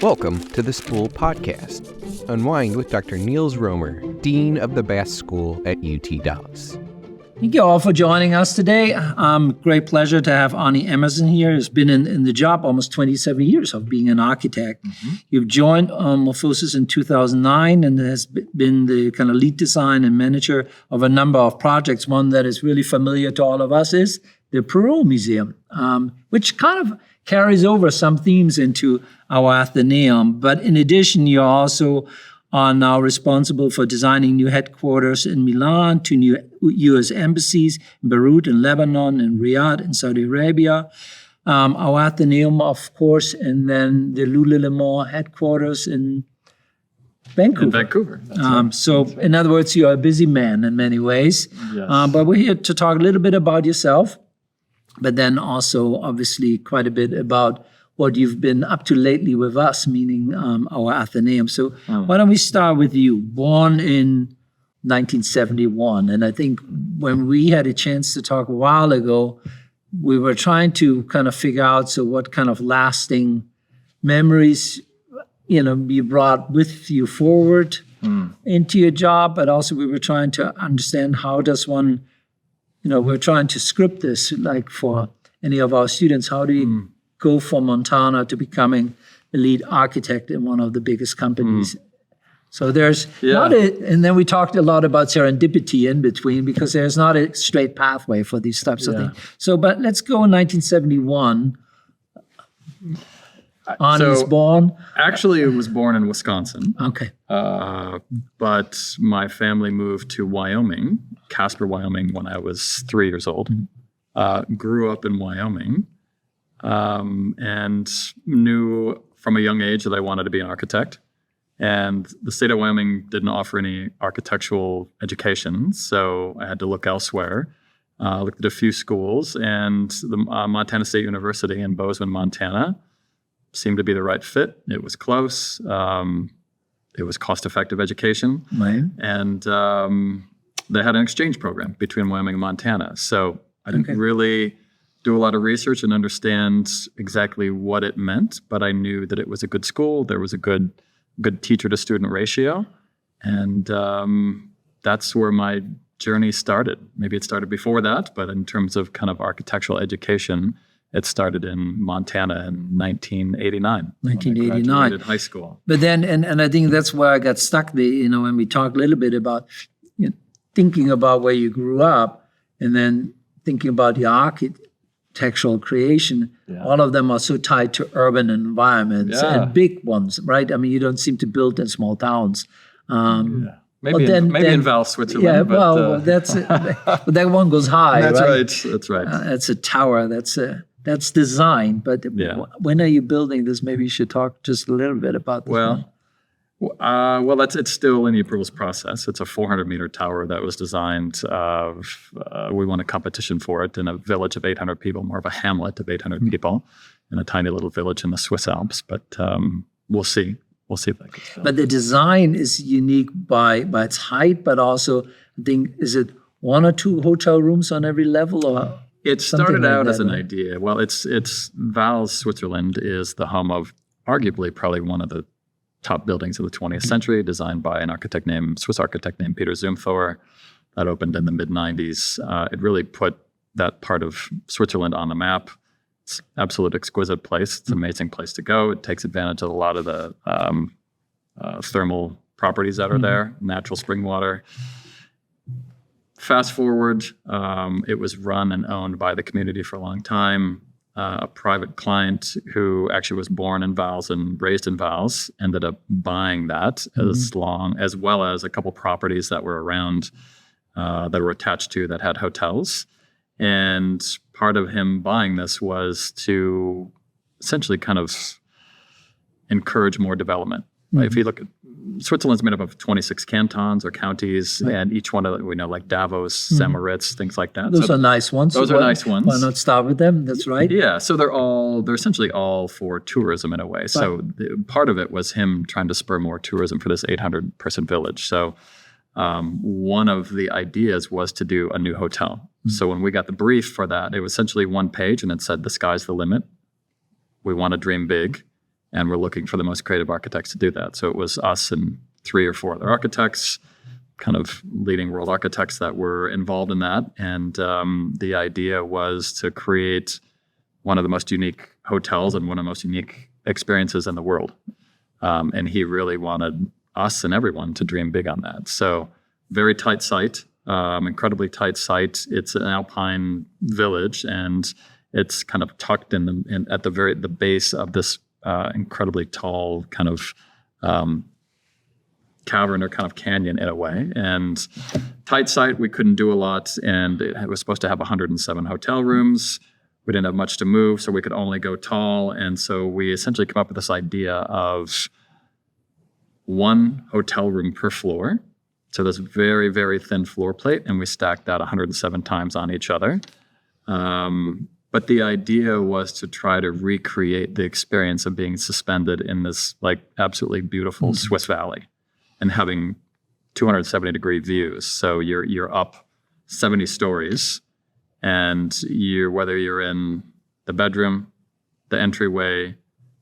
Welcome to the Spool Podcast. Unwind with Dr. Nils Roemer, Dean of the Bass School at UT Dallas. Thank you all for joining us today. Great pleasure to have Arne Emerson here. He's been in the job almost 27 years of being an architect. Mm-hmm. You've joined Morphosis in 2009 and has been the kind of lead design and manager of a number of projects. One that is really familiar to all of us is the Perot Museum, which kind of carries over some themes into our Athenaeum. But in addition, you also are now responsible for designing new headquarters in Milan, two new U.S. embassies in Beirut, in Lebanon, and Riyadh, in Saudi Arabia. Our Athenaeum, of course, and then the Lululemon headquarters in Vancouver. In Vancouver. Right. So, in other words, you're a busy man in many ways. Yes. But we're here to talk a little bit about yourself, but then also, obviously, quite a bit about what you've been up to lately with us, meaning our Athenaeum. So why don't we start with you? Born in 1971, and I think when we had a chance to talk a while ago, we were trying to kind of figure out, so what kind of lasting memories, you brought with you forward into your job, but also we were trying to understand how does one, we're trying to script this, like for any of our students, how do you go from Montana to becoming a lead architect in one of the biggest companies. So there's and then we talked a lot about serendipity in between, because there's not a straight pathway for these types of things. So, but let's go in 1971. Arne was born? Actually, I was born in Wisconsin. Okay. But my family moved to Wyoming, Casper, Wyoming, when I was 3 years old. Grew up in Wyoming. And knew from a young age that I wanted to be an architect. And the state of Wyoming didn't offer any architectural education, so I had to look elsewhere. Looked at a few schools, and the Montana State University in Bozeman, Montana seemed to be the right fit. It was close. It was cost-effective education. Right. And they had an exchange program between Wyoming and Montana. So I didn't really do a lot of research and understand exactly what it meant, but I knew that it was a good school. There was a good teacher-to-student ratio, and that's where my journey started. Maybe it started before that, but in terms of kind of architectural education, it started in Montana in 1989. 1989. When I graduated high school. But then, and I think that's where I got stuck there, when we talked a little bit about thinking about where you grew up, and then thinking about the architectural creation, all of them are so tied to urban environments and big ones, right? I mean, you don't seem to build in small towns. Maybe in Val, Switzerland. Yeah, but that's it. But that one goes high. That's right. That's right. That's a tower. That's design. But when are you building this? Maybe you should talk just a little bit about this. Well, it's still in the approvals process. It's a 400-meter tower that was designed. We won a competition for it in a village of 800 people, more of a hamlet of 800 people in a tiny little village in the Swiss Alps. But we'll see. We'll see if that gets done. But the design is unique by its height, but also, I think, is it 1 or 2 hotel rooms on every level? Or it started out as an idea. Well, it's Val, Switzerland is the home of arguably probably one of the top buildings of the 20th century, designed by an Swiss architect named Peter Zumthor, that opened in the mid-90s. It really put that part of Switzerland on the map. It's an absolute exquisite place. It's an amazing place to go. It takes advantage of a lot of the thermal properties that are there, natural spring water. Fast forward, it was run and owned by the community for a long time. A private client who actually was born in Val's and raised in Val's ended up buying that, as well as a couple properties that were around that were attached to that had hotels. And part of him buying this was to essentially kind of encourage more development. Right? If you look at Switzerland's made up of 26 cantons or counties, and each one of them, we know, like Davos, St. things like that. Those are nice ones. Those are nice ones. Why not start with them? That's right. Yeah, so they're essentially all for tourism in a way. So part of it was him trying to spur more tourism for this 800-person village. So one of the ideas was to do a new hotel. So when we got the brief for that, it was essentially one page, and it said, "The sky's the limit. We want to dream big." and we're looking for the most creative architects to do that. So it was us and 3 or 4 other architects, kind of leading world architects that were involved in that. And the idea was to create one of the most unique hotels and one of the most unique experiences in the world. And he really wanted us and everyone to dream big on that. So very tight site, incredibly tight site. It's an alpine village, and it's kind of tucked in at the base of this incredibly tall kind of cavern or kind of canyon in a way. And tight site, we couldn't do a lot, and it was supposed to have 107 hotel rooms. We didn't have much to move, so we could only go tall. And so we essentially came up with this idea of 1 hotel room per floor. So this very, very thin floor plate, and we stacked that 107 times on each other. But the idea was to try to recreate the experience of being suspended in this like absolutely beautiful Swiss valley and having 270-degree views. So you're up 70 stories, and whether you're in the bedroom, the entryway,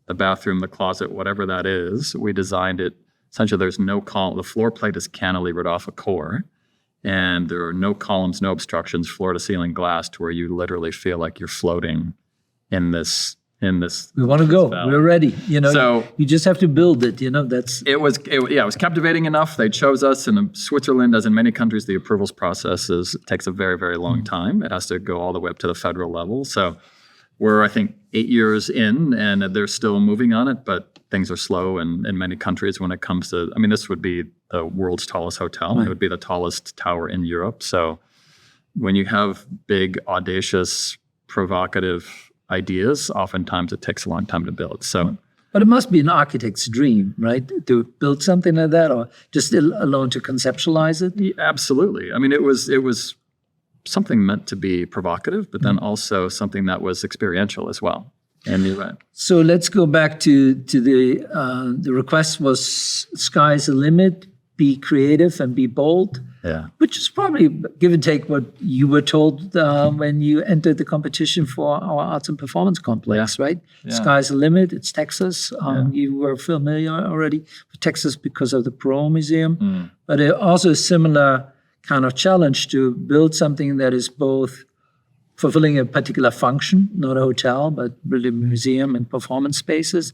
the bathroom, the closet, whatever that is, we designed it. Essentially, there's no column. The floor plate is cantilevered off a core, and there are no columns, no obstructions, floor-to-ceiling glass, to where you literally feel like you're floating in this. We want to go. valley. We're ready. So you just have to build it. That's it was captivating enough. They chose us. In Switzerland, as in many countries, the approvals process takes a very, very long time. It has to go all the way up to the federal level. So we're, I think, 8 years in, and they're still moving on it, but things are slow in many countries when it comes to, this would be the world's tallest hotel. Right. It would be the tallest tower in Europe. So when you have big, audacious, provocative ideas, oftentimes it takes a long time to build. So, but it must be an architect's dream, right? To build something like that, or just alone to conceptualize it? Yeah, absolutely. It was something meant to be provocative, but then also something that was experiential as well. And you're right. So let's go back to the request was sky's the limit, be creative and be bold. Yeah. Which is probably, give and take, what you were told when you entered the competition for our Arts and Performance Complex, right? Yeah. Sky's the limit. It's Texas. You were familiar already with Texas because of the Perot Museum. But also a similar kind of challenge to build something that is both fulfilling a particular function, not a hotel, but really a museum and performance spaces,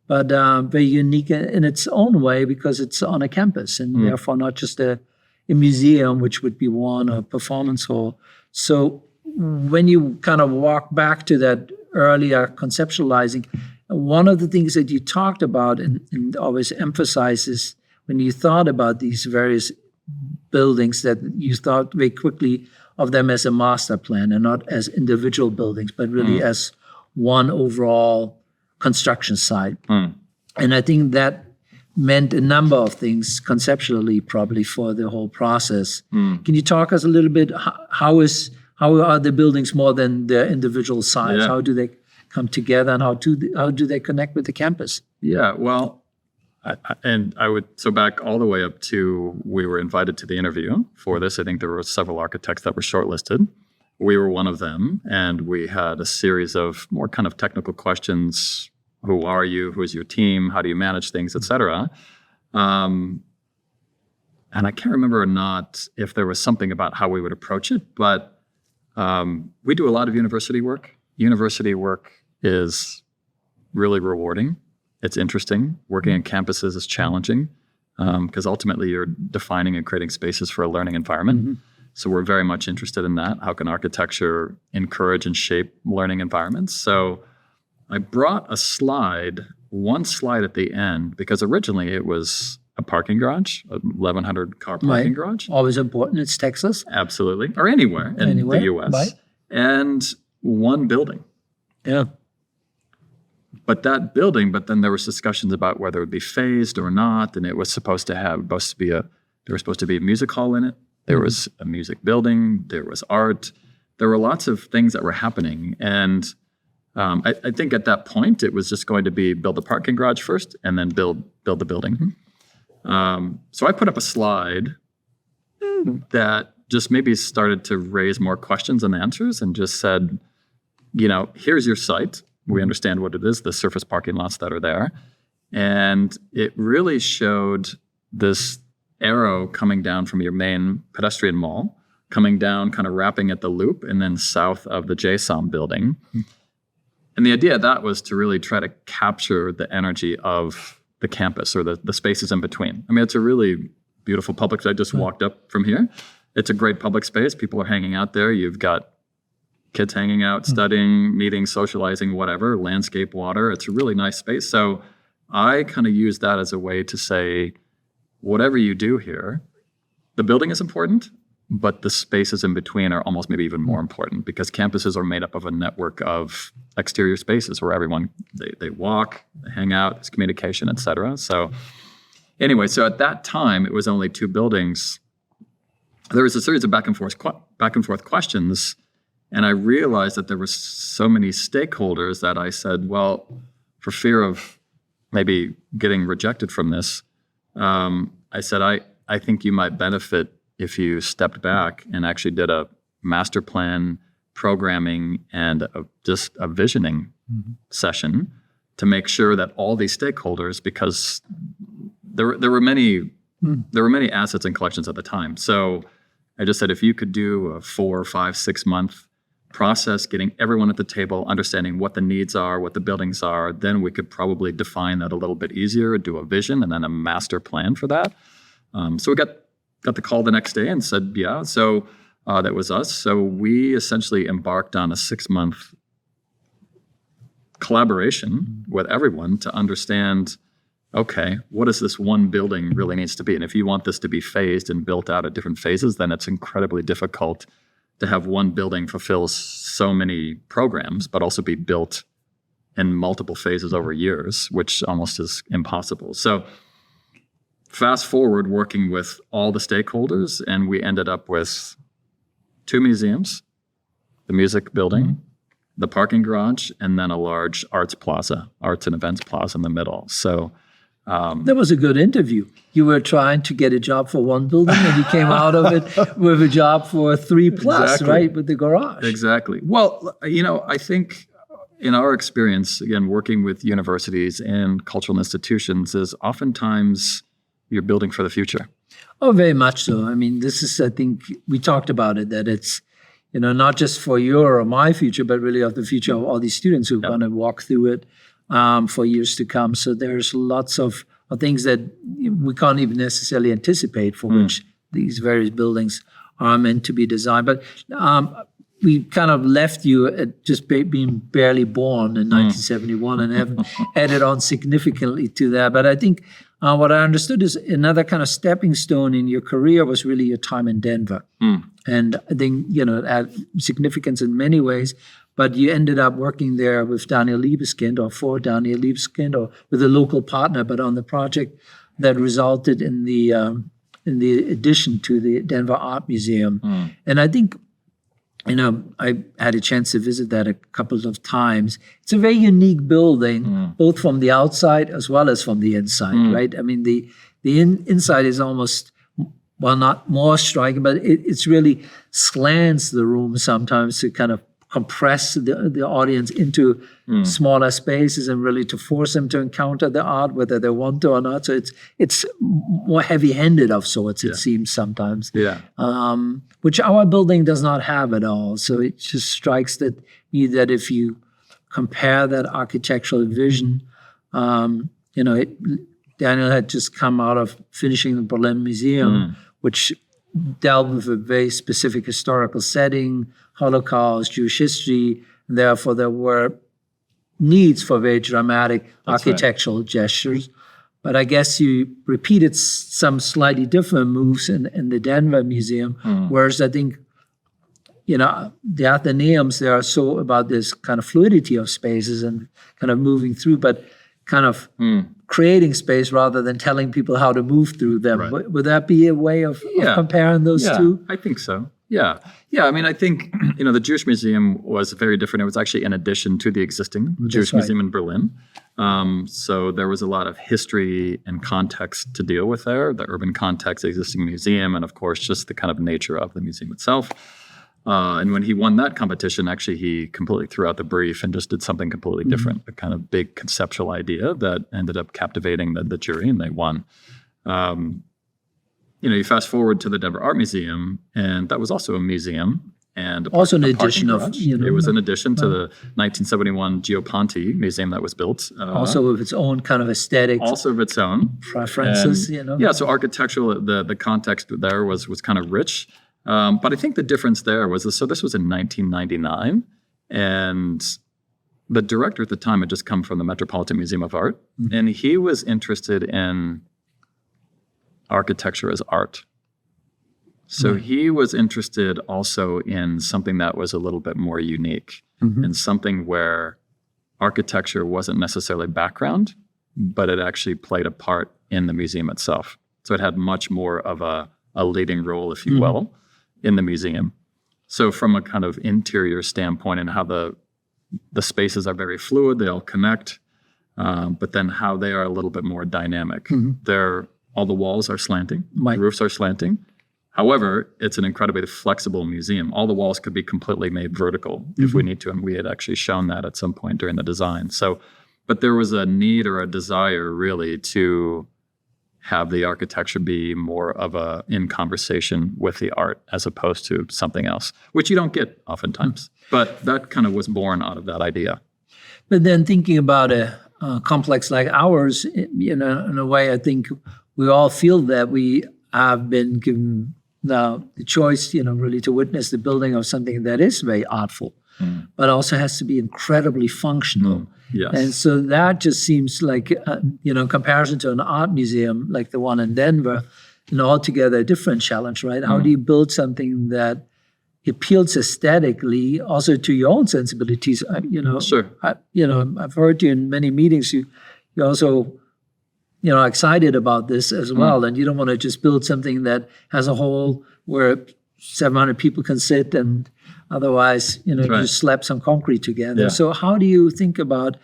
but very unique in its own way because it's on a campus and therefore not just a museum, which would be one, or a performance hall. So when you kind of walk back to that earlier conceptualizing, one of the things that you talked about and always emphasizes when you thought about these various buildings, that you thought very quickly of them as a master plan and not as individual buildings, but really as one overall construction site. And I think that meant a number of things conceptually, probably, for the whole process. Can you talk us a little bit, how are the buildings more than their individual size? Yeah. How do they come together, and how do they connect with the campus? Yeah, well, I would, so back all the way up to, we were invited to the interview for this. I think there were several architects that were shortlisted. We were one of them, and we had a series of more kind of technical questions. Who are you? Who is your team? How do you manage things, et cetera? And I can't remember or not if there was something about how we would approach it, but we do a lot of university work. University work is really rewarding. It's interesting. Working on campuses is challenging because ultimately you're defining and creating spaces for a learning environment. So we're very much interested in that. How can architecture encourage and shape learning environments? So I brought one slide at the end, because originally it was a parking garage, a 1,100 car parking garage. Always important. It's Texas. Absolutely. Or anywhere in the U.S. Right. And one building. Yeah. But then there was discussions about whether it would be phased or not, and it was supposed to be a music hall in it. There was a music building. There was art. There were lots of things that were happening, and I think at that point it was just going to be build the parking garage first, and then build the building. So I put up a slide that just maybe started to raise more questions than answers, and just said, here's your site. We understand what it is, the surface parking lots that are there. And it really showed this arrow coming down from your main pedestrian mall, coming down, kind of wrapping at the loop, and then south of the JSOM building. And the idea of that was to really try to capture the energy of the campus or the spaces in between. I mean, it's a really beautiful public. I just walked up from here. It's a great public space. People are hanging out there. You've got kids hanging out, studying, meeting, socializing, whatever, landscape, water. It's a really nice space. So I kind of use that as a way to say, whatever you do here, the building is important, but the spaces in between are almost maybe even more important, because campuses are made up of a network of exterior spaces where everyone, they walk, they hang out, there's communication, et cetera. So anyway, so at that time, it was only 2 buildings. There was a series of back and forth questions. And I realized that there were so many stakeholders that I said, well, for fear of maybe getting rejected from this, I said, I think you might benefit if you stepped back and actually did a master plan, programming, and just a visioning session to make sure that all these stakeholders, because there were many assets and collections at the time. So I just said, if you could do a 4, 5, 6 month process, getting everyone at the table, understanding what the needs are, what the buildings are, then we could probably define that a little bit easier, do a vision and then a master plan for that. So we got the call the next day and said, yeah, so that was us. So we essentially embarked on a 6-month collaboration with everyone to understand, okay, what does this one building really needs to be? And if you want this to be phased and built out at different phases, then it's incredibly difficult to have one building fulfill so many programs, but also be built in multiple phases over years, which almost is impossible. So fast forward, working with all the stakeholders, and we ended up with 2 museums, the music building, the parking garage, and then a large arts and events plaza in the middle. So that was a good interview. You were trying to get a job for 1 building, and you came out of it with a job for 3+, exactly. right, with the garage. Exactly. Well, I think in our experience, again, working with universities and cultural institutions, is oftentimes you're building for the future. Oh, very much so. I mean, this is, I think, we talked about it, that it's, not just for your or my future, but really of the future of all these students who are going to walk through it for years to come. So there's lots of things that we can't even necessarily anticipate for which these various buildings are meant to be designed. But we kind of left you at just being barely born in 1971 and have added on significantly to that. But I think what I understood is another kind of stepping stone in your career was really your time in Denver. And I think, it had significance in many ways. But you ended up working there with Daniel Libeskind, or for Daniel Libeskind, or with a local partner, but on the project that resulted in the addition to the Denver Art Museum. And I think, I had a chance to visit that a couple of times. It's a very unique building, both from the outside as well as from the inside, right? I mean, the inside is almost, well, not more striking, but it's really slants the room sometimes to kind of compress the audience into smaller spaces and really to force them to encounter the art, whether they want to or not. So it's more heavy-handed of sorts, it seems sometimes. Which our building does not have at all. So it just strikes me that if you compare that architectural vision, Daniel had just come out of finishing the Berlin Museum, which dealt with a very specific historical setting, Holocaust, Jewish history, and therefore there were needs for very dramatic architectural gestures. But I guess you repeated some slightly different moves in the Denver Museum, whereas I think, the Athenaeums, they are so about this kind of fluidity of spaces and kind of moving through, but kind of creating space rather than telling people how to move through them. Right. Would that be a way of comparing those two? I think so. Yeah. I mean, I think, the Jewish Museum was very different. It was actually in addition to the existing Jewish Museum in Berlin. So there was a lot of history and context to deal with there, the urban context, the existing museum, and of course, just the kind of nature of the museum itself. And when he won that competition, actually, he completely threw out the brief and just did something completely different, a kind of big conceptual idea that ended up captivating the jury, and they won. You fast forward to the Denver Art Museum, and that was also a museum. And also an addition of, it was an addition to the 1971 Geoponte Museum that was built. Also with its own kind of aesthetic. Also of its own. Preferences, Yeah, so architectural, the context there was kind of rich. But I think the difference there was, this was in 1999, and the director at the time had just come from the Metropolitan Museum of Art, and he was interested in architecture as art. So he was interested also in something that was a little bit more unique, and something where architecture wasn't necessarily background, but it actually played a part in the museum itself. So it had much more of a leading role, if you will, in the museum. So from a kind of interior standpoint, and how the spaces are very fluid, they all connect, but then how they are a little bit more dynamic. All the walls are slanting, the roofs are slanting. However, it's an incredibly flexible museum. All the walls could be completely made vertical if we need to, and we had actually shown that at some point during the design. So, but there was a need or a desire really to have the architecture be more of in conversation with the art as opposed to something else, which you don't get oftentimes. But that kind of was born out of that idea. But then thinking about a complex like ours, in a way, I think we all feel that we have been given now the choice, really to witness the building of something that is very artful, but also has to be incredibly functional. Yes. And so that just seems like, in comparison to an art museum like the one in Denver, an altogether different challenge, right? How do you build something that appeals aesthetically, also to your own sensibilities? Sure. I've heard you in many meetings. You also, excited about this as well, and you don't want to just build something that has a hole where 700 people can sit and otherwise, just slap some concrete together. Yeah. So how do you think about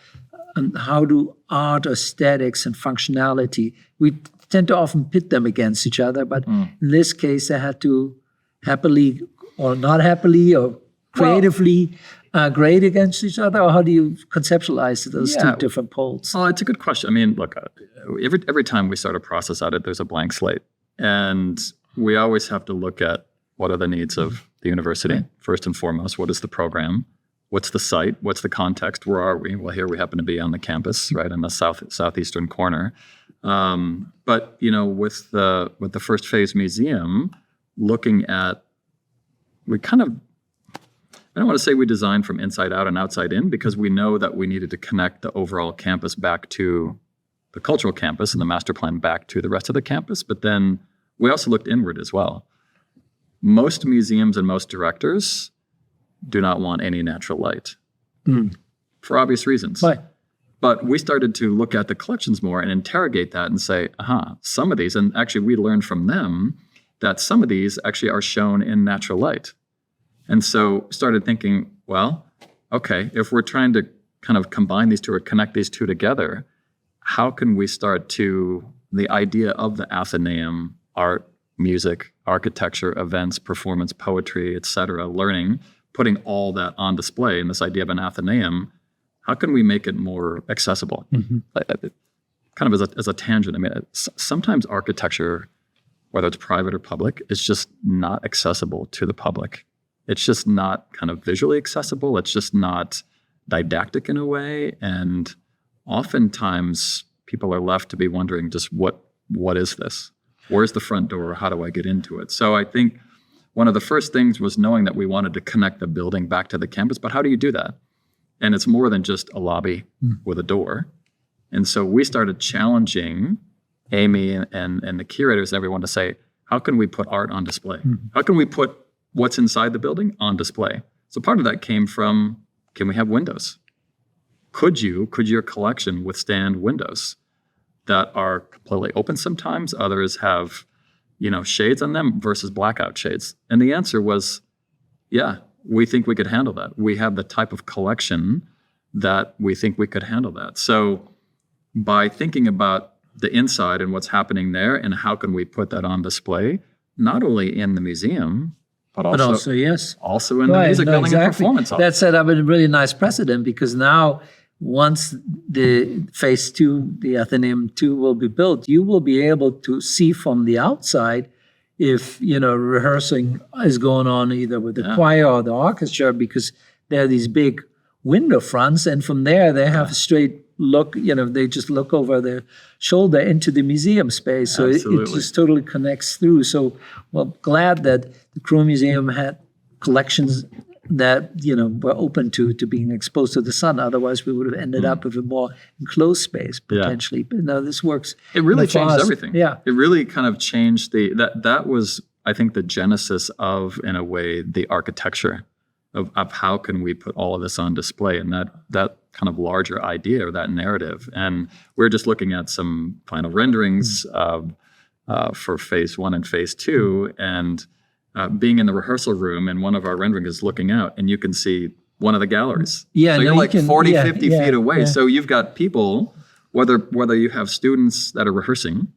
how do art, aesthetics, and functionality, we tend to often pit them against each other, but in this case, they had to happily or not happily or creatively grade against each other, or how do you conceptualize those two different poles? Oh, it's a good question. I mean, look, every time we start a process at it, there's a blank slate. And we always have to look at what are the needs of the university, first and foremost. What is the program? What's the site? What's the context? Where are we? Well, here we happen to be on the campus, right in the southeastern corner. But with the first phase museum, looking at, we kind of, I don't want to say we designed from inside out and outside in, because we know that we needed to connect the overall campus back to the cultural campus and the master plan back to the rest of the campus. But then we also looked inward as well. Most museums and most directors do not want any natural light for obvious reasons. Right. But we started to look at the collections more and interrogate that and say, some of these, and actually we learned from them that some of these actually are shown in natural light. And so started thinking, well, okay, if we're trying to kind of combine these two or connect these two together, how can we start to, the idea of the Athenaeum, art, music, architecture, events, performance, poetry, etc., learning, putting all that on display in this idea of an Athenaeum, how can we make it more accessible? Kind of as a tangent, I mean, sometimes architecture, whether it's private or public, is just not accessible to the public. It's just not kind of visually accessible. It's just not didactic in a way. And oftentimes people are left to be wondering just what is this? Where's the front door? How do I get into it? So I think one of the first things was knowing that we wanted to connect the building back to the campus, but how do you do that? And it's more than just a lobby with a door. And so we started challenging Amy and the curators and everyone to say, how can we put art on display? How can we put what's inside the building on display? So part of that came from, can we have windows? Could your collection withstand windows that are completely open sometimes? Others have, shades on them versus blackout shades. And the answer was, yeah, we think we could handle that. We have the type of collection that we think we could handle that. So by thinking about the inside and what's happening there and how can we put that on display, not only in the museum, but But also, also, yes. also in the music building and performance. That set up a really nice precedent, because now, once the phase 2, the Athenaeum 2 will be built, you will be able to see from the outside if, rehearsing is going on either with the choir or the orchestra, because there are these big window fronts, and from there they have a straight look, they just look over their shoulder into the museum space. So it just totally connects through. So, glad that the Crew Museum had collections that, were open to being exposed to the sun. Otherwise, we would have ended up with a more enclosed space, potentially. But no, this works. It really changed everything. Yeah. It really kind of changed that was, I think, the genesis of, in a way, the architecture of how can we put all of this on display, and that kind of larger idea or that narrative. And we're just looking at some final renderings for phase 1 and phase 2, and being in the rehearsal room, and one of our renderings is looking out, and you can see one of the galleries. Yeah, so you're like 40, 50 feet away. Yeah. So you've got people, whether you have students that are rehearsing,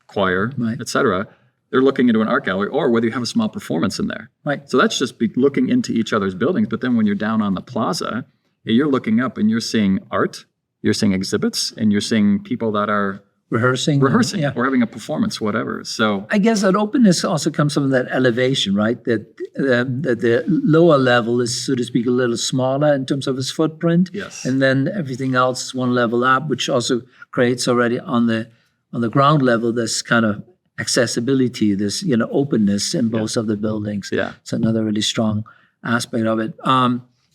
choir, et cetera, they're looking into an art gallery, or whether you have a small performance in there. Right. So that's just looking into each other's buildings. But then when you're down on the plaza, you're looking up and you're seeing art, you're seeing exhibits, and you're seeing people that are rehearsing or having a performance, whatever. So I guess that openness also comes from that elevation, right? That the lower level is, so to speak, a little smaller in terms of its footprint. Yes. And then everything else is one level up, which also creates already on the ground level this kind of accessibility, this openness in both of the buildings. Yeah. It's another really strong aspect of it.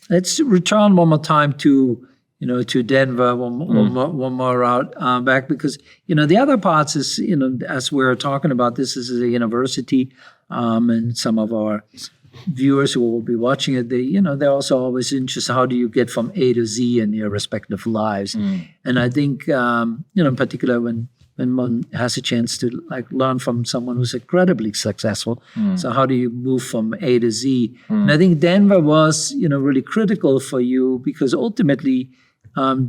Let's return one more time to Denver, one more route back, because the other parts is as we're talking about, this is a university, and some of our viewers who will be watching it, they're also always interested, how do you get from A to Z in your respective lives? And I think in particular when one has a chance to learn from someone who's incredibly successful. So how do you move from A to Z? And I think Denver was, really critical for you, because ultimately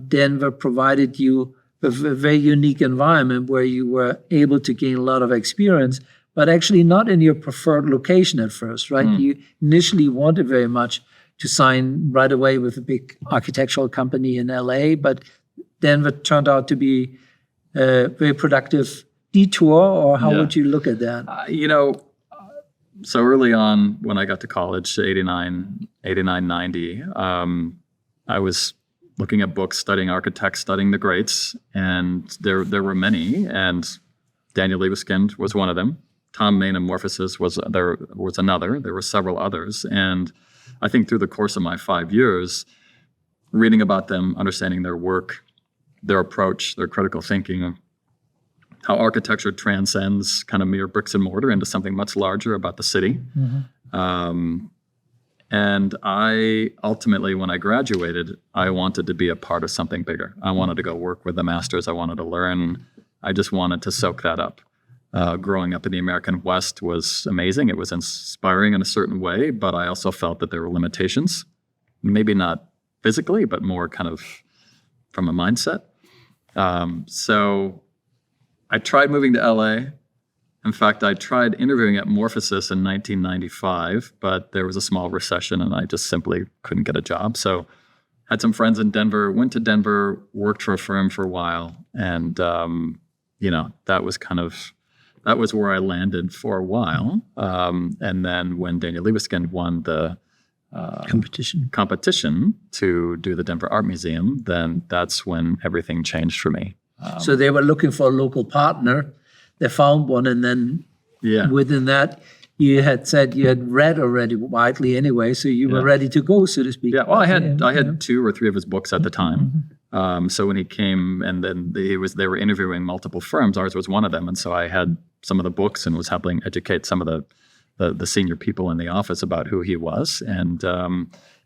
Denver provided you with a very unique environment where you were able to gain a lot of experience, but actually not in your preferred location at first, right? You initially wanted very much to sign right away with a big architectural company in LA, but Denver turned out to be a very productive detour, or how would you look at that? So early on when I got to college, 89, 90, I was looking at books, studying architects, studying the greats, and there were many, and Daniel Libeskind was one of them. Tom Main and Morphosis was another. There were several others, and I think through the course of my 5 years, reading about them, understanding their work, their approach, their critical thinking, how architecture transcends kind of mere bricks and mortar into something much larger about the city. And I ultimately, when I graduated, I wanted to be a part of something bigger. I wanted to go work with the masters. I wanted to learn. I just wanted to soak that up. Growing up in the American West was amazing. It was inspiring in a certain way, but I also felt that there were limitations, maybe not physically, but more kind of from a mindset. So I tried moving to LA. In fact, I tried interviewing at Morphosis in 1995, but there was a small recession and I just simply couldn't get a job. So had some friends in Denver, went to Denver, worked for a firm for a while. And, that was where I landed for a while. And then when Daniel Libeskind won the competition to do the Denver Art Museum, then that's when everything changed for me. So they were looking for a local partner. They found one, and then within that, you had said you had read already widely anyway, so you were ready to go, so to speak. Yeah, well, I had 2 or 3 of his books at the time. So when he came, and then they were interviewing multiple firms. Ours was one of them, and so I had some of the books and was helping educate some of the senior people in the office about who he was. And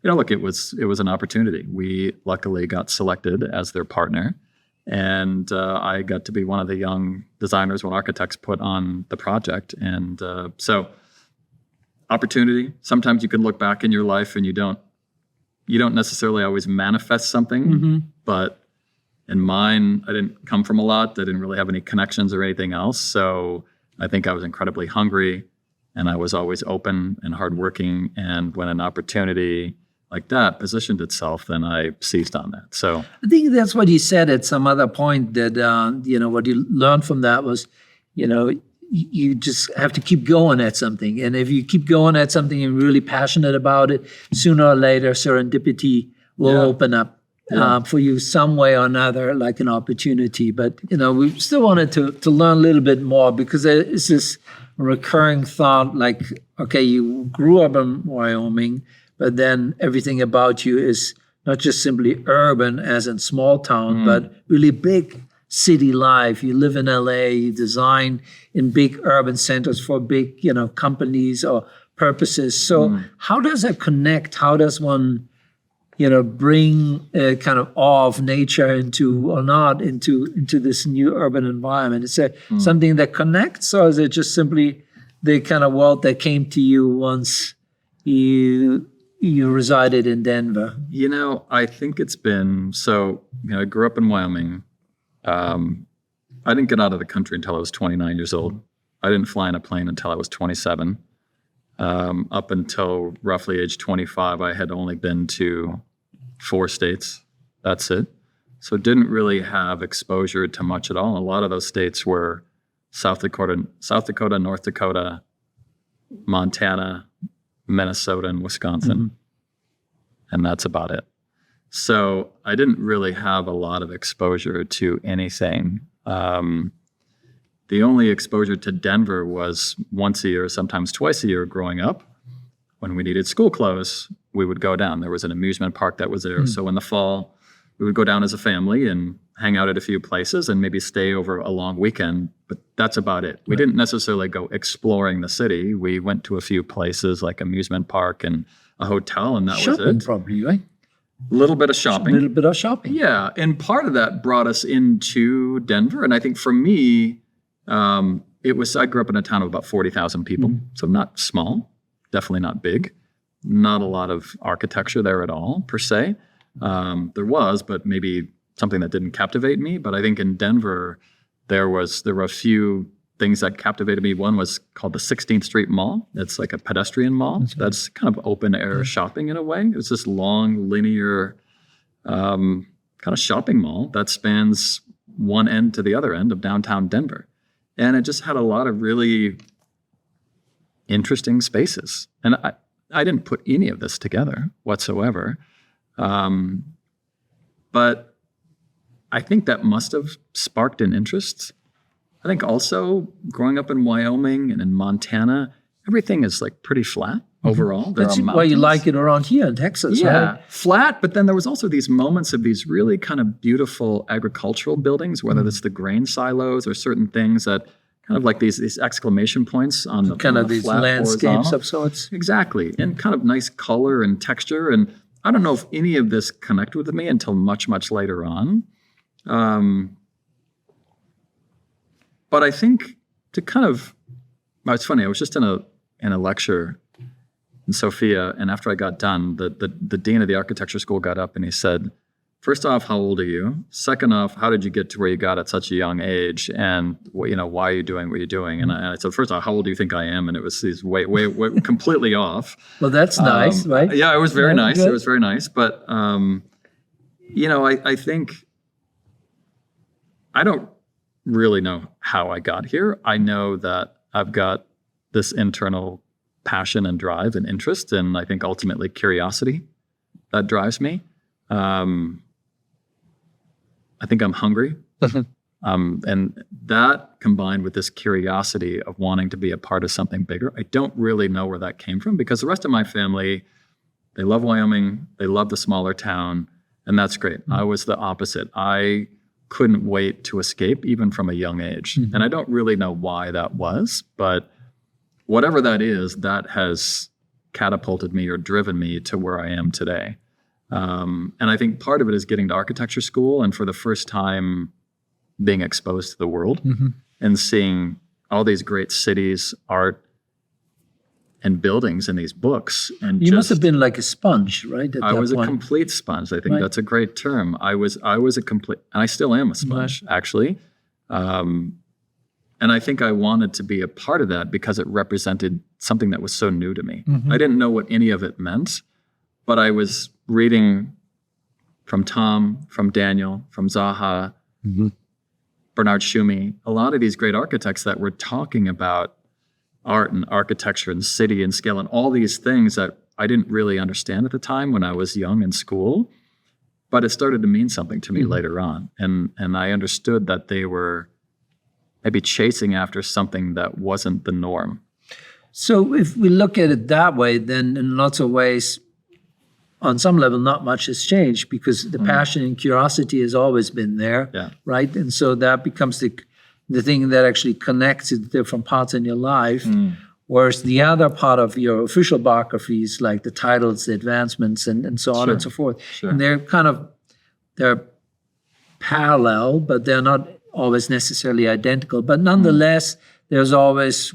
look, it was an opportunity. We luckily got selected as their partner. And I got to be one of the young designers when architects put on the project. And so opportunity, sometimes you can look back in your life and you don't necessarily always manifest something, but in mine, I didn't come from a lot. I didn't really have any connections or anything else. So I think I was incredibly hungry, and I was always open and hardworking. And when an opportunity like that positioned itself, then I seized on that. So I think that's what you said at some other point, that, what you learned from that was, you just have to keep going at something. And if you keep going at something and you're really passionate about it, sooner or later, serendipity will open up for you some way or another, like an opportunity. But, we still wanted to learn a little bit more, because it's this recurring thought, like, okay, you grew up in Wyoming, but then everything about you is not just simply urban as in small town, but really big city life. You live in LA, you design in big urban centers for big, companies or purposes. So how does that connect? How does one, bring a kind of awe of nature into this new urban environment? Is it something that connects, or is it just simply the kind of world that came to you once you resided in Denver? I think it's been, I grew up in Wyoming. I didn't get out of the country until I was 29 years old. I didn't fly in a plane until I was 27. Up until roughly age 25, I had only been to 4 states. That's it. So didn't really have exposure to much at all. A lot of those states were South Dakota, North Dakota, Montana, Minnesota, and Wisconsin. And that's about it. So I didn't really have a lot of exposure to anything. The only exposure to Denver was once a year, sometimes twice a year growing up. When we needed school clothes, we would go down. There was an amusement park that was there. So in the fall, we would go down as a family and hang out at a few places and maybe stay over a long weekend. But that's about it. We didn't necessarily go exploring the city. We went to a few places like amusement park and a hotel, and that was it. Shopping probably, right? A little bit of shopping. A little bit of shopping. Yeah. And part of that brought us into Denver. And I think for me, I grew up in a town of about 40,000 people. So not small, definitely not big. Not a lot of architecture there at all, per se. There was, but maybe something that didn't captivate me. But I think in Denver, there were a few things that captivated me. One was called the 16th Street Mall. It's like a pedestrian mall. That's kind of open air shopping in a way. It was this long, linear kind of shopping mall that spans one end to the other end of downtown Denver. And it just had a lot of really interesting spaces. And I didn't put any of this together whatsoever. But I think that must have sparked an interest. I think also growing up in Wyoming and in Montana, everything is like pretty flat overall. That's why you like it around here in Texas, right? Flat, but then there was also these moments of these really kind of beautiful agricultural buildings, whether it's the grain silos or certain things that kind of like these exclamation points on the kind on of the these flat landscapes horizontal. of sorts. Exactly. And kind of nice color and texture. And I don't know if any of this connected with me until much, much later on. But I think to kind of, it's funny, I was just in a lecture in Sophia, and after I got done, the dean of the architecture school got up and he said, first off, how old are you? Second off, how did you get to where you got at such a young age? And why are you doing what you're doing? And I said, first off, how old do you think I am? And it was way completely off. Well, that's nice, right? Yeah, it was very nice. Good. It was very nice. But, I think I don't really know how I got here. I know that I've got this internal passion and drive and interest, and I think ultimately curiosity that drives me. I think I'm hungry. And that combined with this curiosity of wanting to be a part of something bigger, I don't really know where that came from, because the rest of my family, they love Wyoming, they love the smaller town, and that's great. I was the opposite. I couldn't wait to escape even from a young age. And I don't really know why that was, but whatever that is, that has catapulted me or driven me to where I am today. And I think part of it is getting to architecture school and for the first time being exposed to the world and seeing all these great cities, art, and buildings in these books. And you must have been like a sponge, right? I was a complete sponge. I think that's a great term. I was a complete, and I still am a sponge, actually. And I think I wanted to be a part of that because it represented something that was so new to me. Mm-hmm. I didn't know what any of it meant, but I was reading from Tom, from Daniel, from Zaha, Mm-hmm. Bernard Schumi, a lot of these great architects that were talking about art and architecture and city and scale and all these things that I didn't really understand at the time when I was young in school, but it started to mean something to me later on. And I understood that they were maybe chasing after something that wasn't the norm. So if we look at it that way, then in lots of ways, on some level, not much has changed because the passion and curiosity has always been there, right? And so that becomes the thing that actually connects the different parts in your life. Whereas the other part of your official biographies, like the titles, the advancements, and so on and so forth, and they're parallel, but they're not always necessarily identical. But nonetheless, there's always,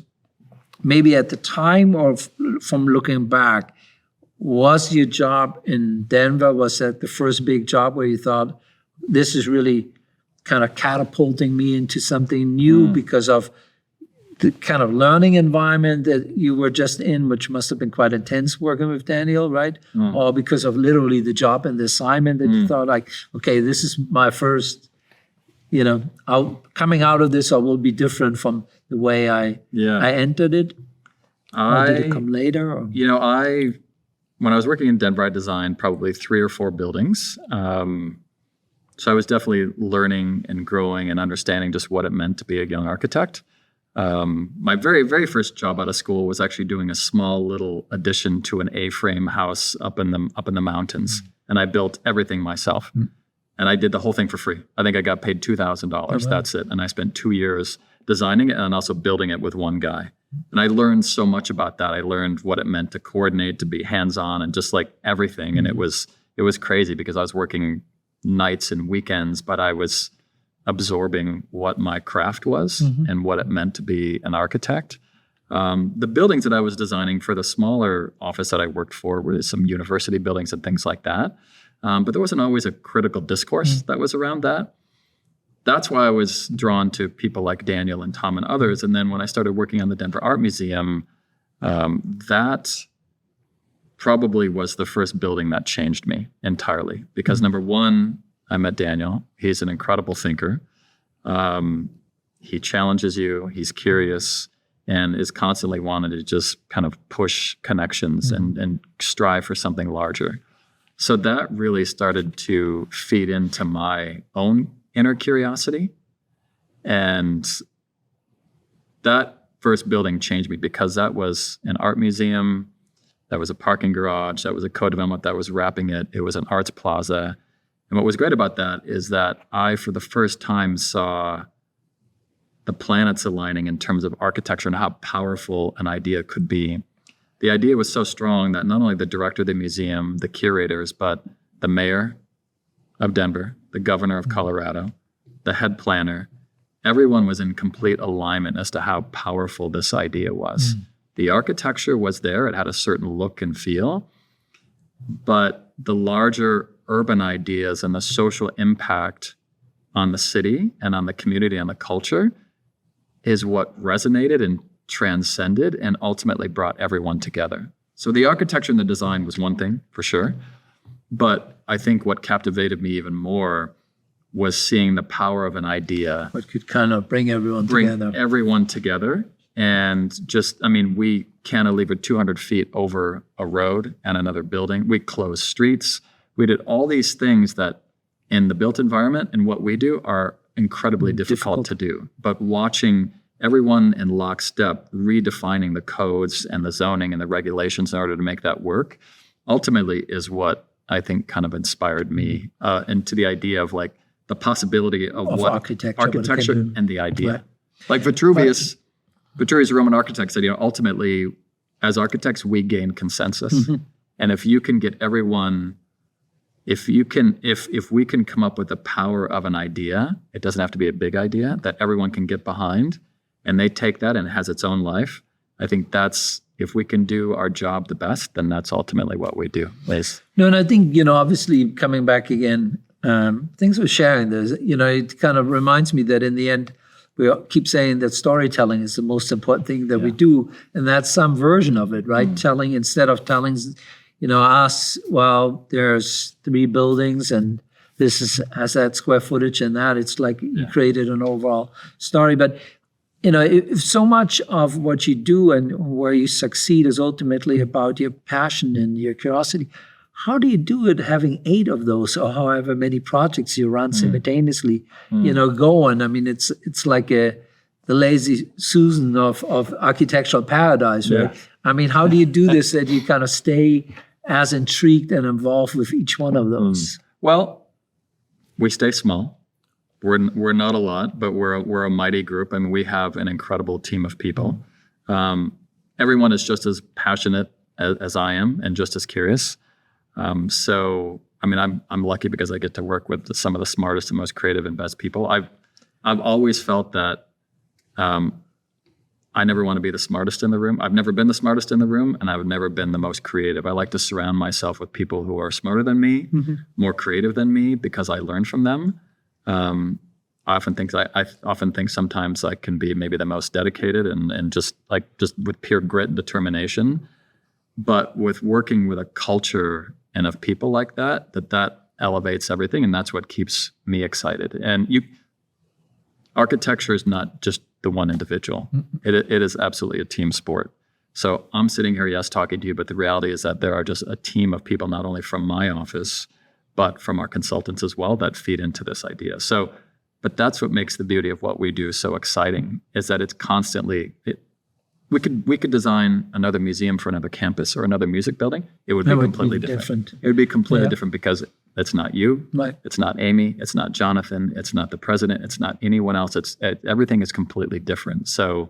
maybe at the time or from looking back, was your job in Denver, was that the first big job where you thought, this is really kind of catapulting me into something new because of the kind of learning environment that you were just in, which must have been quite intense working with Daniel, right? Or because of literally the job and the assignment that you thought like, okay, this is my first, coming out of this, I will be different from the way I entered it. Or did it come later? Or? When I was working in Denver, I designed probably 3 or 4 buildings. So I was definitely learning and growing and understanding just what it meant to be a young architect. My very, very first job out of school was actually doing a small little addition to an A-frame house up in the mountains, and I built everything myself. And I did the whole thing for free. I think I got paid $2,000. That's it. And I spent 2 years designing it and also building it with one guy. And I learned so much about that. I learned what it meant to coordinate, to be hands-on, and just like everything. And it was crazy because I was working nights and weekends, but I was absorbing what my craft was and what it meant to be an architect. The buildings that I was designing for the smaller office that I worked for were some university buildings and things like that. But there wasn't always a critical discourse that was around that. That's why I was drawn to people like Daniel and Tom and others. And then when I started working on the Denver Art Museum, that probably was the first building that changed me entirely. Because number one, I met Daniel. He's an incredible thinker. He challenges you. He's curious and is constantly wanting to just kind of push connections and strive for something larger. So that really started to feed into my own inner curiosity. And that first building changed me because that was an art museum, that was a parking garage, that was a co-development that was wrapping it. It was an arts plaza. And what was great about that is that I, for the first time, saw the planets aligning in terms of architecture and how powerful an idea could be. The idea was so strong that not only the director of the museum, the curators, but the mayor of Denver, the governor of Colorado, the head planner, everyone was in complete alignment as to how powerful this idea was. The architecture was there. It had a certain look and feel, but the larger urban ideas and the social impact on the city and on the community and the culture is what resonated and transcended and ultimately brought everyone together. So the architecture and the design was one thing for sure, but I think what captivated me even more was seeing the power of an idea. What could kind of bring everyone together. And just, we cantilevered 200 feet over a road and another building. We closed streets. We did all these things that in the built environment and what we do are incredibly difficult to do. But watching everyone in lockstep redefining the codes and the zoning and the regulations in order to make that work ultimately is what I think kind of inspired me into the idea of like the possibility of what architecture and the idea. Right. Like Vitruvius Roman architects said, ultimately as architects, we gain consensus. And if you can get everyone, if we can come up with the power of an idea, it doesn't have to be a big idea that everyone can get behind, and they take that and it has its own life. I think that's, if we can do our job the best, then that's ultimately what we do. No, and I think, obviously coming back again, thanks for sharing this. It kind of reminds me that in the end, we keep saying that storytelling is the most important thing that we do, and that's some version of it, right? Telling, instead of telling, us, well, there's 3 buildings and this has that square footage and that. It's like you created an overall story. But, if so much of what you do and where you succeed is ultimately about your passion and your curiosity, how do you do it having 8 of those or however many projects you run simultaneously, going? I mean, it's like the lazy Susan of architectural paradise, right? Yeah. I mean, how do you do this that you kind of stay as intrigued and involved with each one of those? Well, we stay small. We're not a lot, but we're a mighty group. I mean, we have an incredible team of people. Everyone is just as passionate as I am and just as curious. So, I mean, I'm lucky because I get to work with some of the smartest and most creative and best people. I've always felt that I never want to be the smartest in the room. I've never been the smartest in the room, and I've never been the most creative. I like to surround myself with people who are smarter than me, more creative than me, because I learn from them. I often think sometimes I can be maybe the most dedicated and just with pure grit and determination. But with working with a culture and of people like that elevates everything, and that's what keeps me excited. And architecture is not just the one individual. It is absolutely a team sport. So I'm sitting here, yes, talking to you, but the reality is that there are just a team of people, not only from my office, but from our consultants as well, that feed into this idea. So, but that's what makes the beauty of what we do so exciting, is that it's constantly, we could design another museum for another campus or another music building. It would be completely different. It would be completely different because it's not you, it's not Amy, it's not Jonathan, it's not the president, it's not anyone else. Everything is completely different. So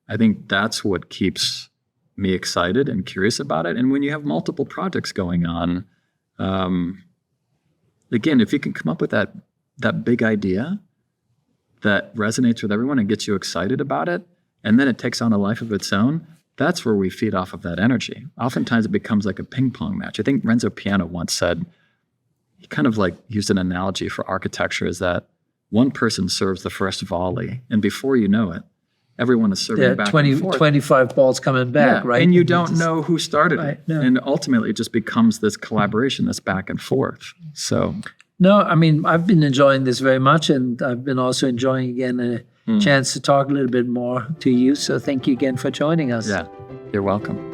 I think that's what keeps me excited and curious about it. And when you have multiple projects going on, again, if you can come up with that big idea that resonates with everyone and gets you excited about it, and then it takes on a life of its own, that's where we feed off of that energy. Oftentimes it becomes like a ping pong match. I think Renzo Piano once said, he kind of like used an analogy for architecture, is that one person serves the first volley, and before you know it, everyone is serving back 25 balls coming back, right? And you don't know who started it. No. And ultimately it just becomes this collaboration, this back and forth. So... No, I mean, I've been enjoying this very much, and I've been also enjoying, again, a chance to talk a little bit more to you. So thank you again for joining us. Yeah, you're welcome.